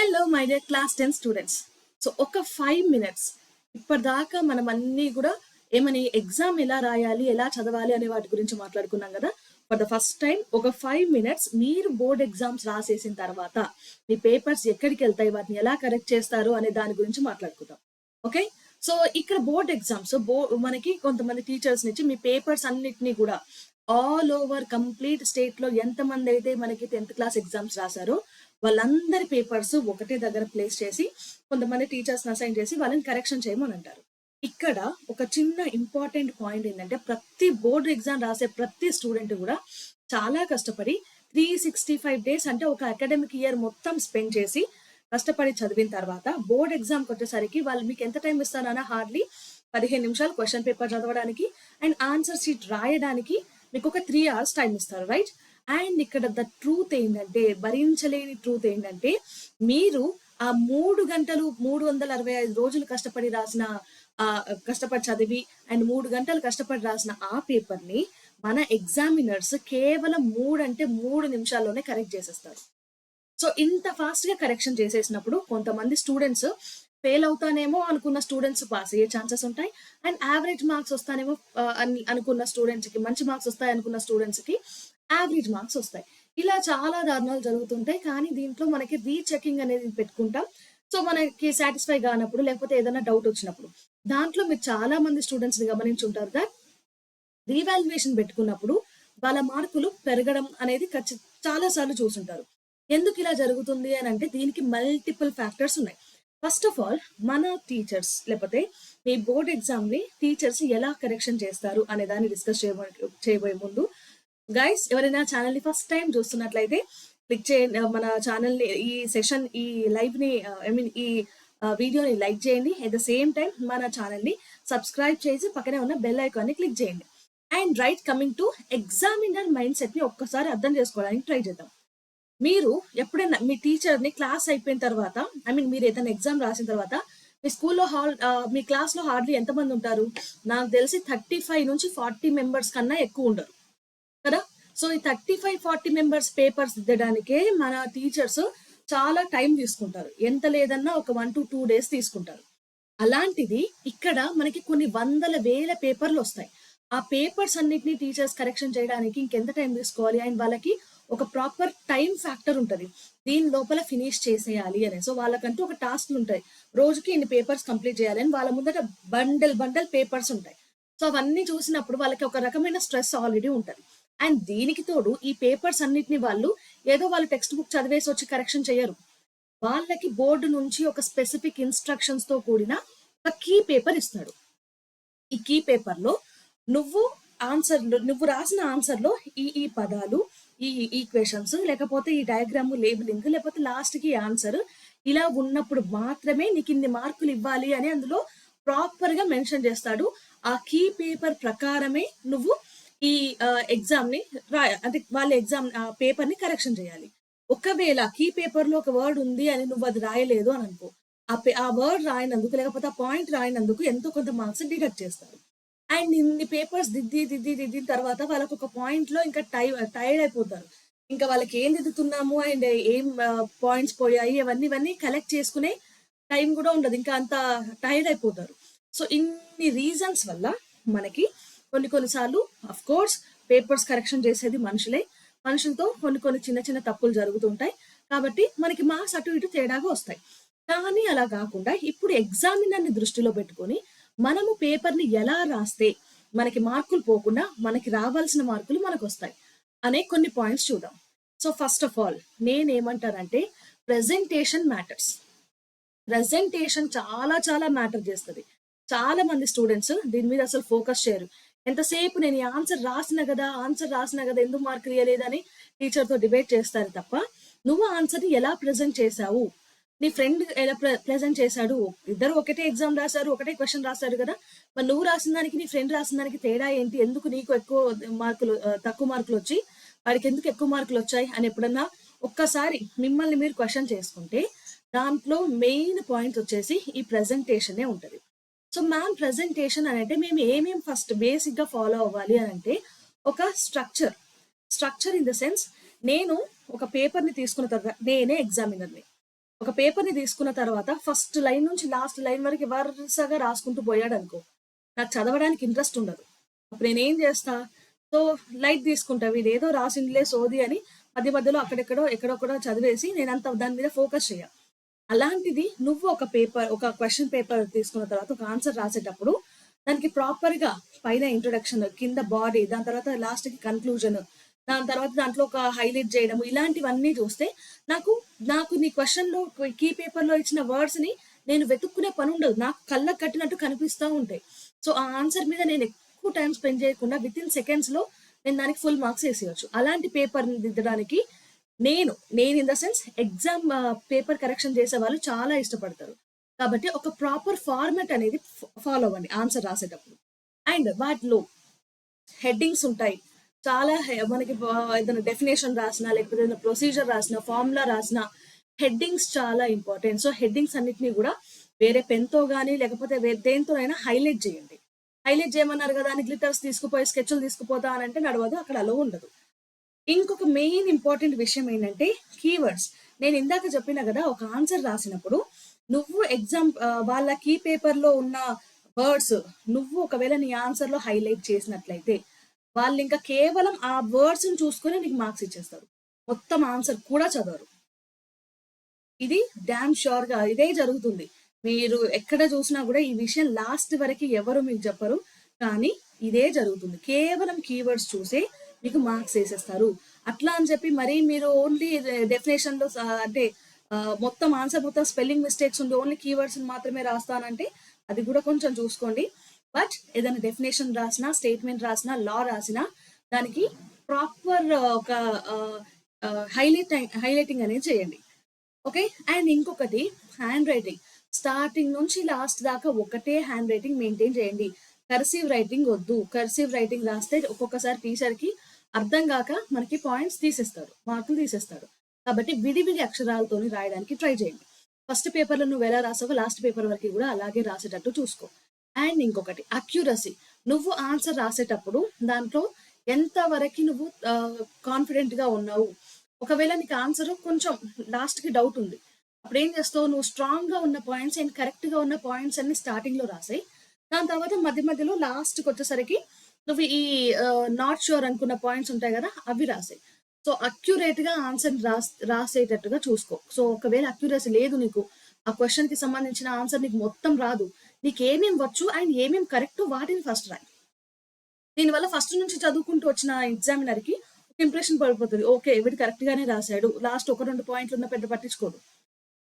Hello my dear class 10 students. So ఒక 5 minutes ఇప్పటిదాకా మనం అన్నీ కూడా ఏమని ఎగ్జామ్ ఎలా రాయాలి, ఎలా చదవాలి అనే వాటి గురించి మాట్లాడుకున్నాం కదా. ఫర్ ద ఫస్ట్ టైం ఒక 5 మినిట్స్ మీరు బోర్డ్ ఎగ్జామ్స్ రాసేసిన తర్వాత మీ పేపర్స్ ఎక్కడికి వెళ్తాయి, వాటిని ఎలా కరెక్ట్ చేస్తారు అనే దాని గురించి మాట్లాడుకుందాం. ఓకే. సో ఇక్కడ బోర్డ్ ఎగ్జామ్స్ మనకి కొంతమంది టీచర్స్ నుంచి మీ పేపర్స్ అన్నిటినీ కూడా ఆల్ ఓవర్ కంప్లీట్ స్టేట్ లో ఎంతమంది అయితే మనకి 10th క్లాస్ ఎగ్జామ్స్ రాశారో వాళ్ళందరి పేపర్స్ ఒకటే దగ్గర ప్లేస్ చేసి కొంతమంది టీచర్స్ అసైన్ చేసి వాళ్ళని కరెక్షన్ చేయమని అంటారు. ఇక్కడ ఒక చిన్న ఇంపార్టెంట్ పాయింట్ ఏంటంటే ప్రతి బోర్డు ఎగ్జామ్ రాసే ప్రతి స్టూడెంట్ కూడా చాలా కష్టపడి 365 days అంటే ఒక అకాడమిక్ ఇయర్ మొత్తం స్పెండ్ చేసి కష్టపడి చదివిన తర్వాత బోర్డ్ ఎగ్జామ్కి వచ్చేసరికి వాళ్ళు మీకు ఎంత టైం ఇస్తారన్నా హార్డ్లీ 15 నిమిషాలు క్వశ్చన్ పేపర్ చదవడానికి అండ్ ఆన్సర్ షీట్ రాయడానికి మీకు ఒక 3 hours టైం ఇస్తారు, రైట్? అండ్ ఇక్కడ ద ట్రూత్ ఏంటంటే, భరించలేని ట్రూత్ ఏంటంటే, మీరు ఆ 3 గంటలు 365 రోజులు కష్టపడి రాసిన కష్టపడి చదివి అండ్ 3 గంటలు కష్టపడి రాసిన ఆ పేపర్ని మన ఎగ్జామినర్స్ కేవలం 3 నిమిషాల్లోనే కరెక్ట్ చేసేస్తారు. సో ఇంత ఫాస్ట్ గా కరెక్షన్ చేసేసినప్పుడు కొంతమంది స్టూడెంట్స్ ఫెయిల్ అవుతానేమో అనుకున్న స్టూడెంట్స్ పాస్ అయ్యే ఛాన్సెస్ ఉంటాయి. అండ్ యావరేజ్ మార్క్స్ వస్తానేమో అనుకున్న స్టూడెంట్స్ కి, మంచి మార్క్స్ వస్తాయి అనుకున్న స్టూడెంట్స్ కి యావరేజ్ మార్క్స్ వస్తాయి. ఇలా చాలా దారుణాలు జరుగుతుంటాయి. కానీ దీంట్లో మనకి రీచెకింగ్ అనేది పెట్టుకుంటాం. సో మనకి సాటిస్ఫై కానప్పుడు లేకపోతే ఏదైనా డౌట్ వచ్చినప్పుడు దాంట్లో మీరు చాలా మంది స్టూడెంట్స్ ని గమనించుంటారు దట్ రీవాల్యుయేషన్ పెట్టుకున్నప్పుడు వాళ్ళ మార్కులు పెరగడం అనేది చాలా సార్లు చూసుంటారు. ఎందుకు ఇలా జరుగుతుంది అని అంటే దీనికి మల్టిపుల్ ఫ్యాక్టర్స్ ఉన్నాయి. ఫస్ట్ ఆఫ్ ఆల్ మన టీచర్స్ లేకపోతే మీ బోర్డ్ ఎగ్జామ్ ని టీచర్స్ ఎలా కరెక్షన్ చేస్తారు అనే దాన్ని డిస్కస్ చేయబోయే ముందు గైస్, ఎవరైనా ఛానల్ ని ఫస్ట్ టైం చూస్తున్నట్లయితే క్లిక్ చేయండి. మన ఛానల్ ని, ఈ సెషన్, ఈ లైవ్ ని, ఈ వీడియోని లైక్ చేయండి. అట్ ద సేమ్ టైం మన ఛానల్ ని సబ్స్క్రైబ్ చేసి పక్కనే ఉన్న బెల్ ఐకాన్ ని క్లిక్ చేయండి. And right, coming to examiner mind set ని ఒక్కసారి అర్థం చేసుకోవడానికి ట్రై చేద్దాం. మీరు ఎప్పుడైనా మీ టీచర్ ని క్లాస్ అయిపోయిన తర్వాత, మీరు ఏదైనా ఎగ్జామ్ రాసిన తర్వాత మీ స్కూల్లో మీ క్లాస్ లో హార్డ్లీ ఎంతమంది ఉంటారు? నాకు తెలిసి 35 నుంచి 40 మెంబర్స్ కన్నా ఎక్కువ ఉండరు కదా. సో ఈ 35-40 మెంబర్స్ పేపర్స్ దిద్దడానికే మన టీచర్స్ చాలా టైం తీసుకుంటారు. ఎంత లేదన్నా ఒక 1 to 2 days తీసుకుంటారు. అలాంటిది ఇక్కడ మనకి కొన్ని వందల వేల పేపర్లు వస్తాయి. ఆ పేపర్స్ అన్నిటిని టీచర్స్ కరెక్షన్ చేయడానికి ఇంకెంత టైం తీసుకోవాలి? అండ్ వాళ్ళకి ఒక ప్రాపర్ టైం ఫ్యాక్టర్ ఉంటుంది, దీని లోపల ఫినిష్ చేసేయాలి అని. సో వాళ్ళకంటూ ఒక టాస్క్లు ఉంటాయి, రోజుకి ఇన్ని పేపర్స్ కంప్లీట్ చేయాలి అని. వాళ్ళ ముందట బండల్ పేపర్స్ ఉంటాయి. సో అవన్నీ చూసినప్పుడు వాళ్ళకి ఒక రకమైన స్ట్రెస్ ఆల్రెడీ ఉంటుంది. అండ్ దీనికి తోడు ఈ పేపర్స్ అన్నిటిని వాళ్ళు టెక్స్ట్ బుక్ చదివేసి వచ్చి కరెక్షన్ చేయరు. వాళ్ళకి బోర్డు నుంచి ఒక స్పెసిఫిక్ ఇన్స్ట్రక్షన్స్ తో కూడిన ఒక కీ పేపర్ ఇస్తాడు. ఈ కీ పేపర్ లో నువ్వు రాసిన ఆన్సర్ లో ఈ పదాలు, ఈ ఈక్వేషన్స్, లేకపోతే ఈ డయాగ్రామ్ లేబులింగ్, లేకపోతే లాస్ట్ కి ఆన్సర్ ఇలా ఉన్నప్పుడు మాత్రమే నీకు ఇన్ని మార్కులు ఇవ్వాలి అని అందులో ప్రాపర్ గా మెన్షన్ చేస్తాడు. ఆ కీ పేపర్ ప్రకారమే నువ్వు ఈ ఎగ్జామ్ ని అంటే వాళ్ళ ఎగ్జామ్ పేపర్ ని కరెక్షన్ చేయాలి. ఒకవేళ కీ పేపర్ లో ఒక వర్డ్ ఉంది అని నువ్వు అది రాయలేదు అని అనుకో, ఆ వర్డ్ రాయనందుకు లేకపోతే ఆ పాయింట్ రాయనందుకు ఎంతో కొంత మార్క్స్ డిడక్ట్ చేస్తారు. అండ్ ఇన్ని పేపర్స్ దిద్దిన తర్వాత వాళ్ళకి ఒక పాయింట్ లో ఇంకా టైర్డ్ అయిపోతారు. ఇంకా వాళ్ళకి ఏం దిద్దుతున్నాము అండ్ ఏం పాయింట్స్ పోయాయి ఇవన్నీ కలెక్ట్ చేసుకునే టైం కూడా ఉండదు, ఇంకా అంత టైర్డ్ అయిపోతారు. సో ఇన్ని రీజన్స్ వల్ల మనకి కొన్నిసార్లు అఫ్ కోర్స్ పేపర్స్ కరెక్షన్ చేసేది మనుషులతో కొన్ని చిన్న తప్పులు జరుగుతుంటాయి. కాబట్టి మనకి మార్క్స్ అటు ఇటు తేడాగా వస్తాయి. కానీ అలా కాకుండా ఇప్పుడు ఎగ్జామినర్ ని దృష్టిలో పెట్టుకొని మనము పేపర్ ని ఎలా రాస్తే మనకి మార్కులు పోకుండా మనకి రావాల్సిన మార్కులు మనకు వస్తాయి అనే కొన్ని పాయింట్స్ చూద్దాం. సో ఫస్ట్ ఆఫ్ ఆల్ నేనేమంటానంటే ప్రెజెంటేషన్ మ్యాటర్స్. ప్రెజెంటేషన్ చాలా మ్యాటర్ చేస్తుంది. చాలా మంది స్టూడెంట్స్ దీని మీద అసలు ఫోకస్ చేయరు. ఎంతసేపు నేను ఈ ఆన్సర్ రాసిన కదా ఎందుకు మార్కులు ఇవ్వలేదని టీచర్తో డిబేట్ చేస్తారు తప్ప నువ్వు ఆన్సర్ని ఎలా ప్రజెంట్ చేశావు, నీ ఫ్రెండ్ ఎలా ప్రెజెంట్ చేశాడు, ఇద్దరు ఒకటే ఎగ్జామ్ రాశారు, ఒకటే క్వశ్చన్ రాశారు కదా, మరి నువ్వు రాసిన దానికి నీ ఫ్రెండ్ రాసిన దానికి తేడా ఏంటి? ఎందుకు నీకు తక్కువ మార్కులు వచ్చి వాడికి ఎందుకు ఎక్కువ మార్కులు వచ్చాయి అని ఎప్పుడన్నా ఒక్కసారి మిమ్మల్ని మీరు క్వశ్చన్ చేసుకుంటే దాంట్లో మెయిన్ పాయింట్ వచ్చేసి ఈ ప్రెజెంటేషనే ఉంటుంది. సో మ్యామ్ ప్రెజెంటేషన్ అని అంటే మేము ఏమేమి ఫస్ట్ బేసిక్ గా ఫాలో అవ్వాలి అని అంటే ఒక స్ట్రక్చర్ ఇన్ ద సెన్స్, నేను ఒక పేపర్ ని తీసుకున్న తర్వాత నేనే ఎగ్జామినర్ని. ఒక పేపర్‌ని తీసుకున్న తర్వాత ఫస్ట్ లైన్ నుంచి లాస్ట్ లైన్ వరకు వరుసగా రాసుకుంటూ పోయాడనుకో, నాకు చదవడానికి ఇంట్రెస్ట్ ఉండదు. అప్పుడు నేనేం చేస్తా, సో లైట్ తీసుకుంటా. వీడేదో రాసిండులే సోది అని మధ్య మధ్యలో అక్కడెక్కడో, ఎక్కడొక్కడో చదివేసి నేనంత దాని మీద ఫోకస్ చెయ్య. అలాంటిది నువ్వు ఒక క్వెషన్ పేపర్ తీసుకున్న తర్వాత ఒక ఆన్సర్ రాసేటప్పుడు దానికి ప్రాపర్‌గా పైన ఇంట్రొడక్షన్, కింద బాడీ, దాని తర్వాత లాస్ట్‌కి కన్క్లూజన్, దాని తర్వాత దాంట్లో ఒక హైలైట్ చేయడము ఇలాంటివన్నీ చూస్తే నాకు నాకు నీ క్వెషన్‌లో కీ పేపర్‌లో ఇచ్చిన వర్డ్స్‌ని నేను వెతుక్కునే పనుండదు. నాకు కళ్ళకి కట్టినట్టు కనిపిస్తా ఉంటాయి. సో, ఆ ఆన్సర్ మీద నేను ఎక్కువ టైమ్ స్పెండ్ చేయకుండా వితిన్ సెకండ్స్‌లో నేను దానికి ఫుల్ మార్క్స్ ఏసేయొచ్చు. అలాంటి పేపర్‌ని దిద్దడానికి నేను in the sense exam paper correction చేసేవాళ్ళు చాలా ఇష్టపడతారు. కాబట్టి ఒక ప్రాపర్ ఫార్మాట్ అనేది ఫాలో అవ్వండి ఆన్సర్ రాసేటప్పుడు. అండ్ వాటిలో హెడ్డింగ్స్ ఉంటాయి. చాలా మనకి ఏదైనా డెఫినిషన్ రాసినా, లేకపోతే ఏదైనా ప్రొసీజర్ రాసినా, ఫార్ములా రాసినా హెడ్డింగ్స్ చాలా ఇంపార్టెంట్. సో, హెడ్డింగ్స్ అన్నిటిని గూడా వేరే పెన్‌తో గాని, లేకపోతే దేనితోనైనా హైలైట్ చేయండి. హైలైట్ చేయమన్నారు గదా అని గ్లిటర్స్ తీసుకుపోయి, స్కెచ్‌లు తీసుకుపోతా అనంటే నడవదు. అక్కడ అలో ఉండదు. ఇంకొక మెయిన్ ఇంపార్టెంట్ విషయం ఏంటంటే కీవర్డ్స్. నేను ఇందాక చెప్పిన గదా! ఒక ఆన్సర్ రాసినప్పుడు నువ్వు వాళ్ళ కీ పేపర్‌లో ఉన్న వర్డ్స్ నువ్వు ఒకవేళ నీ ఆన్సర్‌లో హైలైట్ చేసినట్లయితే, వాళ్ళింక కేవలం ఆ వర్డ్స్‌ని చూసుకొని నీకు మార్క్స్ ఇచ్చేస్తారు. మొత్తం ఆన్సర్ కూడా చదవరు. ఇది డామ్ ష్యూర్‌గా ఇదే జరుగుతుంది. మీరు ఎక్కడ చూసినా గూడా ఈ విషయం లాస్ట్ వరకి ఎవరు మీకు చెప్పరు. కానీ ఇదే జరుగుతుంది. కేవలం కీవర్డ్స్ చూసే మీకు మార్క్స్ ఏసేస్తారు. అట్లా అని చెప్పి మరీ మీరు ఓన్లీ డెఫినిషన్‌లో అంటే మొత్తం ఆన్సర్ మొత్తం స్పెల్లింగ్ మిస్టేక్స్ ఉండి ఓన్లీ కీవర్డ్స్‌ని మాత్రమే రాస్తానంటే అది గూడా కొంచెం చూసుకోండి. బట్ ఏదైనా డెఫినిషన్ రాసినా, స్టేట్‌మెంట్ రాసినా, లా రాసినా దానికి ప్రాపర్ ఒక ఆహ్, ఆహ్, హైలైటింగ్ అనేది చేయండి. ఓకే. అండ్ ఇంకొకటి హ్యాండ్ రైటింగ్. స్టార్టింగ్ నుంచి లాస్ట్ దాకా ఒకటే హ్యాండ్ రైటింగ్ మెయింటైన్ చేయండి. కర్సివ్ రైటింగ్ వద్దు. కర్సివ్ రైటింగ్ రాస్తే ఒక్కొక్కసారి టీచర్‌కి అర్థం గాక మనకి పాయింట్స్ తీసేస్తాడు. మార్కులు తీసేస్తాడు. కాబట్టి విడివిడి అక్షరాలతోని రాయడానికి ట్రై చేయండి. ఫస్ట్ పేపర్‌లో నువ్వెలా రాసావో లాస్ట్ పేపర్ వరకి గూడా అలాగే రాసేటట్టు చూసుకో. అండ్ ఇంకొకటి అక్యురసీ. నువ్వు ఆన్సర్ రాసేటప్పుడు దాంట్లో ఎంత వరకి నువ్వు కాన్ఫిడెంట్‌గా ఉన్నావు. ఒకవేళ నీకు ఆన్సర్ కొంచెం లాస్ట్‌కి డౌట్ ఉంది. అప్పుడేం చేస్తావు నువ్వు స్ట్రాంగ్‌గా ఉన్న పాయింట్స్ అండ్ కరెక్ట్‌గా ఉన్న పాయింట్స్ అన్ని స్టార్టింగ్‌లో రాసేయి. దాని తర్వాత మధ్య మధ్యలో లాస్ట్‌కొచ్చేసరికి నువ్వు ఈ నాట్ ష్యూర్ అనుకున్న పాయింట్స్ ఉంటాయి గదా! అవి రాసేయి. సో, అక్యురేట్‌గా ఆన్సర్‌ని రాసేటట్టుగా చూసుకో. సో, ఒకవేళ అక్యురసీ లేదు నీకు, ఆ క్వెషన్‌కి సంబంధించిన ఆన్సర్ నీకు మొత్తం రాదు. నీకేమేం వచ్చు అండ్ ఏమేం కరెక్టో వాటిని ఫస్ట్ రాయి. దీనివల్ల ఫస్ట్ నుంచి చదువుకుంటూ వచ్చిన ఎగ్జామినర్‌కి ఒక ఇంప్రెషన్ పడిపోతది. ఓకే. వీడు కరెక్ట్ గానే రాసాడు. లాస్ట్ ఒక 2 పాయింట్లున్నా పెద్ద పట్టించుకోడు.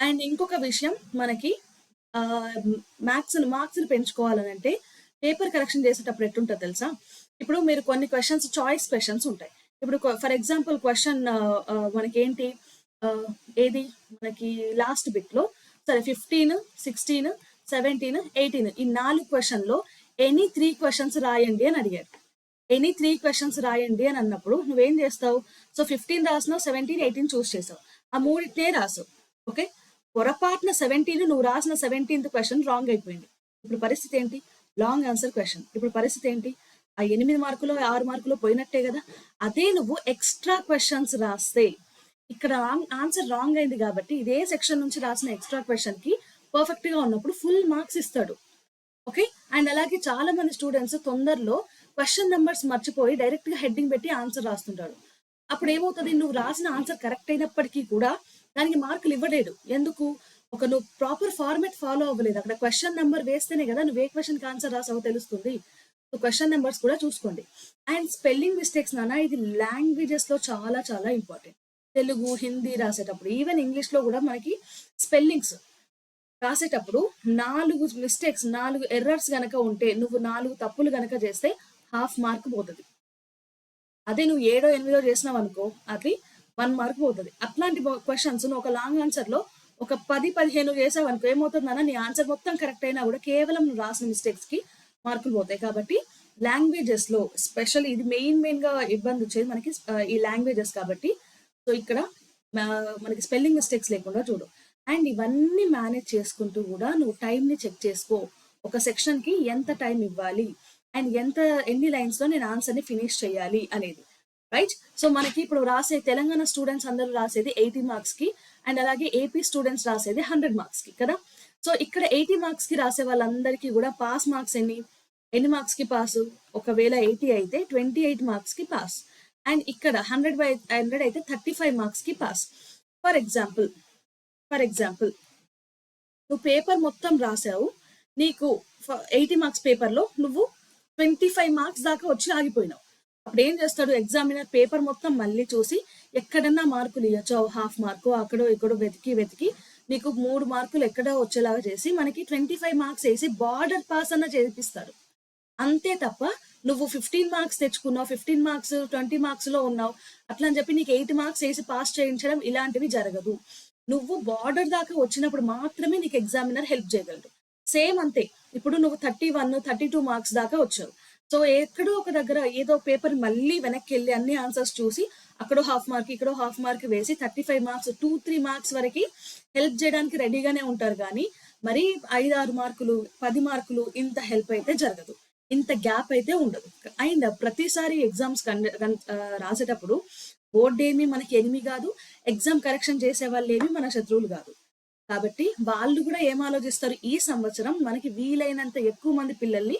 అండ్ ఇంకొక విషయం మనకి ఆహ్, మార్క్స్‌ని పెంచుకోవాలనంటే పేపర్ కరెక్షన్ చేసేటప్పుడు ఎట్లుంటదో తెలుసా? ఇప్పుడు మీరు కొన్ని క్వెషన్స్ చాయిస్ క్వెషన్స్ ఉంటాయి. ఇప్పుడు ఫర్ ఎగ్జాంపుల్ క్వెషన్ మనకేంటి ఆహ్, ఏది మనకి లాస్ట్ బిట్‌లో సరే 15, 16, 17, 18 ఈ 4 క్వెషన్‌లో ఎనీ 3 క్వెషన్స్ రాయండి అని అడిగారు. ఎనీ 3 క్వెషన్స్ రాయండి అని అన్నప్పుడు నువ్వేం చేస్తావు? సో, 15 రాసినావు, 17, 18 చూజ్ చేసావు. ఆ మూడిటినే రాసావు. ఓకే. పొరపాటున 17 నువ్వు రాసిన 17థ్ క్వెషన్ రాంగ్ అయిపోయింది. ఇప్పుడు పరిస్థితి ఏంటి? Long answer question. ఇప్పుడు పరిస్థితి ఏంటి? ఆ 8 మార్కులో, 6 మార్కులో పోయినట్టే గదా! అదే నువ్వు ఎక్స్‌ట్రా క్వెషన్స్ రాస్తే ఇక్కడ ఆన్సర్ రాంగ్ అయింది గాబట్టి ఇదే సెక్షన్ నుంచి రాసిన ఎక్స్‌ట్రా క్వెషన్‌కి పర్ఫెక్ట్‌గా ఉన్నప్పుడు ఫుల్ మార్క్స్ ఇస్తాడు. ఓకే. అండ్ అలాగే చాలా మంది స్టూడెంట్స్ తొందరలో క్వెషన్ నంబర్స్ మర్చిపోయి డైరెక్ట్‌గా హెడ్డింగ్ పెట్టి ఆన్సర్ రాస్తుంటాడు. అప్పుడేమవుతది నువ్వు రాసిన ఆన్సర్ కరెక్ట్ అయినప్పటికీ కూడా దానికి మార్కులు ఇవ్వలేడు. ఎందుకు? నువ్వు ప్రాపర్ ఫార్మాట్ ఫాలో అవ్వలేదు. అక్కడ క్వెషన్ నంబర్ వేస్తేనే గదా! నువ్వు ఏ క్వెషన్‌కి ఆన్సర్ రాసావో తెలుస్తుంది. సో, క్వెషన్ నంబర్స్ కూడా చూసుకోండి. అండ్ స్పెల్లింగ్ మిస్టేక్స్ ఇది లాంగ్వేజెస్‌లో చాలా చాలా ఇంపార్టెంట్. తెలుగు, హిందీ రాసేటప్పుడు ఈవెన్ ఇంగ్లీష్‌లో గూడా మనకి స్పెల్లింగ్స్ రాసేటప్పుడు 4 ఎర్రర్స్ గనక ఉంటే, నువ్వు 4 తప్పులు గనక చేస్తే హాఫ్ మార్క్ పోతది. అదే నువ్వు ఏడో, ఎనిమిదో చేసినావనుకో అది 1 మార్క్ పోతది. అట్లాంటి క్వెషన్స్ నువ్వు ఒక లాంగ్ ఆన్సర్‌లో ఒక 10, 15 చేసావనుకో ఏమవుతుందన్న నీ ఆన్సర్ మొత్తం కరెక్ట్ అయినా గూడా కేవలం నువ్వు రాసిన మిస్టేక్స్‌కి మార్కులు పోతాయి. కాబట్టి లాంగ్వేజెస్‌లో స్పెషల్లీ ఇది మెయిన్‌గా ఇబ్బందొచ్చేది మనకి ఈ లాంగ్వేజెస్ కాబట్టి. సో, ఇక్కడ మనకి స్పెల్లింగ్ మిస్టేక్స్ లేకుండా చూడు. అండ్ ఇవన్నీ మేనేజ్ చేసుకుంటూ గూడా నువ్వు టైమ్‌ని చెక్ చేసుకో. ఒక సెక్షన్‌కి ఎంత టైమ్ ఇవ్వాలి? అండ్ ఎన్ని లైన్స్‌లో నేను ఆన్సర్‌ని ఫినిష్ చేయాలి అనేది. రైట్? సో, మనకి ఇప్పుడు తెలంగాణ స్టూడెంట్స్ అందరూ రాసేది 80 మార్క్స్‌కి అండ్ అలాగే ఏపీ స్టూడెంట్స్ రాసేది 100 మార్క్స్‌కి కదా! సో, ఇక్కడ 80 మార్క్స్‌కి రాసే వాళ్ళందరికీ గూడా పాస్ మార్క్స్ ఎన్ని మార్క్స్‌కి పాసు? ఒకవేళ 80 అయితే 28 మార్క్స్‌కి పాస్. అండ్ ఇక్కడ 100/100 అయితే 35 మార్క్స్‌కి pass. For example, for example నువ్వు పేపర్ మొత్తం రాసావు. నీకు 80 మార్క్స్ పేపర్‌లో నువ్వు 25 మార్క్స్ దాకా వచ్చి ఆగిపోయినావు. అప్పుడేం చేస్తాడు ఎగ్జామినర్ పేపర్ మొత్తం మళ్ళీ చూసి ఎక్కడన్నా మార్కులు ఇయ్యొచ్చా, హాఫ్ మార్కో అక్కడో ఇక్కడో వెతికి నీకు 3 మార్కులు ఎక్కడో వచ్చేలాగా చేసి మనకి 25 మార్క్స్ ఏసి బార్డర్ పాస్ అన్న చేపిస్తాడు. అంతే తప్ప నువ్వు 15 మార్క్స్ తెచ్చుకున్నావు, 15 మార్క్స్, 20 మార్క్స్‌లో ఉన్నావు. అట్లా అని చెప్పి నీకు 8 మార్క్స్ ఏసి పాస్ చేయించడం ఇలాంటివి జరగదు. నువ్వు బార్డర్ దాకా వచ్చినప్పుడు మాత్రమే నీకు ఎగ్జామినర్ హెల్ప్ చేయగలడు. సేమ్ అంతే. ఇప్పుడు నువ్వు 31, 32 మార్క్స్ దాకా వచ్చావు. సో, ఎక్కడో ఒక దగ్గర ఏదో పేపర్ మళ్ళీ వెనక్కెళ్ళి అన్ని ఆన్సర్స్ చూసి అక్కడో హాఫ్ మార్క్, ఇక్కడో హాఫ్ మార్క్ వేసి 35 మార్క్స్, 2, 3 మార్క్స్ వరకి హెల్ప్ చేయడానికి రెడీగానే ఉంటారు గానీ, మరీ 5, 6 మార్కులు, 10 మార్కులు ఇంత హెల్ప్ అయితే జరగదు. ఇంత గ్యాప్ అయితే ఉండదు. అండ్ ప్రతిసారి ఎగ్జామ్స్ రాసేటప్పుడు బోర్డేమి మనకి ఎనిమి గాదు. ఎగ్జామ్ కరెక్షన్ చేసేవాళ్ళేమి మన శత్రువులు గాదు. కాబట్టి వాళ్ళు గూడా ఏం ఆలోచిస్తారు, ఈ సంవత్సరం మనకి వీలైనంత ఎక్కువ మంది పిల్లల్ని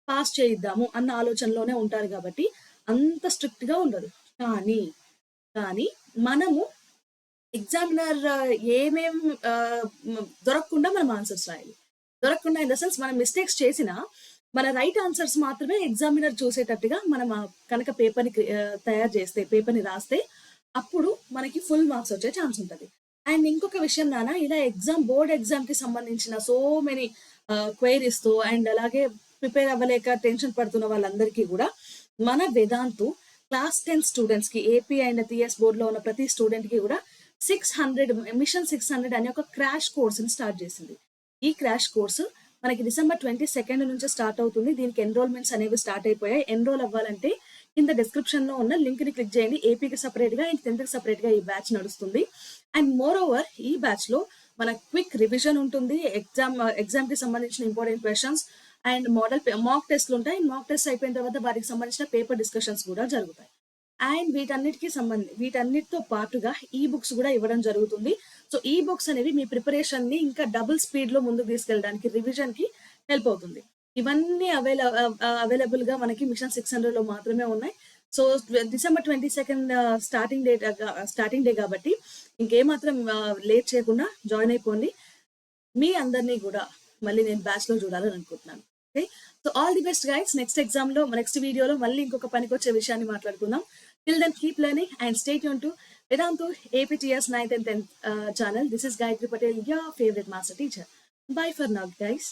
పాస్ చేయిద్దాము అన్న ఆలోచనలోనే ఉంటారు గాబట్టి, అంత స్ట్రిక్ట్‌గా ఉండదు. కానీ, కానీ మనము ఎగ్జామినర్ ఏమేం దొరకకుండా మనం ఆన్సర్స్ రాయాలి. దొరకకుండా ఇన్ ద సెన్స్ మనం మిస్టేక్స్ చేసినా, మన రైట్ ఆన్సర్స్ మాత్రమే ఎగ్జామినర్ చూసేటట్టుగా మనం కనుక తయారు చేస్తే, పేపర్‌ని రాస్తే, అప్పుడు మనకి ఫుల్ మార్క్స్ వచ్చే ఛాన్స్ ఉంటది. అండ్ ఇంకొక విషయం నాన్న, ఇలా బోర్డ్ ఎగ్జామ్‌కి సంబంధించిన సో మెనీ క్వెరీస్‌తో అండ్ అలాగే ప్రిపేర్ అవ్వలేక టెన్షన్ పడుతున్న వాళ్ళందరికీ గూడా మన వేదాంతు క్లాస్ 10 స్టూడెంట్స్‌కి ఏపీ అండ్ టీఎస్ బోర్డ్‌లో ఉన్న ప్రతి స్టూడెంట్‌కి గూడా 600 మిషన్ 600 అనే ఒక క్రాష్ కోర్స్‌ని స్టార్ట్ చేసింది. ఈ క్రాష్ కోర్స్ మనకి డిసెంబర్ 22 నుంచి స్టార్ట్ అవుతుంది. దీనికి ఎన్రోల్‌మెంట్స్ అనేవి స్టార్ట్ అయిపోయాయి. ఎన్రోల్ అవ్వాలంటే కింద డిస్క్రిప్షన్‌లో ఉన్న లింక్‌ని క్లిక్ చేయండి. ఏపీకి సెపరేట్‌గా అండ్ 10థ్‌కి సెపరేట్‌గా ఈ బ్యాచ్ నడుస్తుంది. అండ్ మోర్ ఓవర్ ఈ బ్యాచ్‌లో మన క్విక్ రివిజన్ ఉంటుంది. ఎగ్జామ్‌కి సంబంధించిన ఇంపార్టెంట్ క్వెషన్స్ అండ్ మాక్ టెస్ట్‌లు ఉంటాయి. మాక్ టెస్ట్ అయిపోయిన తర్వాత వాటికి సంబంధించిన పేపర్ డిస్కషన్స్ కూడా జరుగుతాయి. అండ్ వీటన్నిటితో పాటుగా ఈ బుక్స్ కూడా ఇవ్వడం జరుగుతుంది. సో, ఈ బుక్స్ అనేవి మీ ప్రిపరేషన్‌ని ఇంకా డబుల్ స్పీడ్‌లో ముందుకు తీసుకెళ్ళడానికి, రివిజన్‌కి హెల్ప్ అవుతుంది. ఇవన్నీ అవైలబుల్‌గా మనకి మిషన్ 600లో మాత్రమే ఉన్నాయి. సో, డిసెంబర్ 22 స్టార్టింగ్ డే కాబట్టి ఇంకేమాత్రం లేట్ చేయకుండా జాయిన్ అయిపోండి. మీ అందరిని గూడా మళ్ళీ నేను బ్యాచ్‌లో చూడాలని అనుకుంటున్నాను. Okay. So, all the best guys. Next వీడియోలో మళ్ళీ ఇంకొక పనికొచ్చే విషయాన్ని మాట్లాడుకుందాం. Till then keep learning and stay tune to Vedantu APTS 9th and 10th channel. This is Gayatri Patel, your favorite master teacher. Bye for now, guys.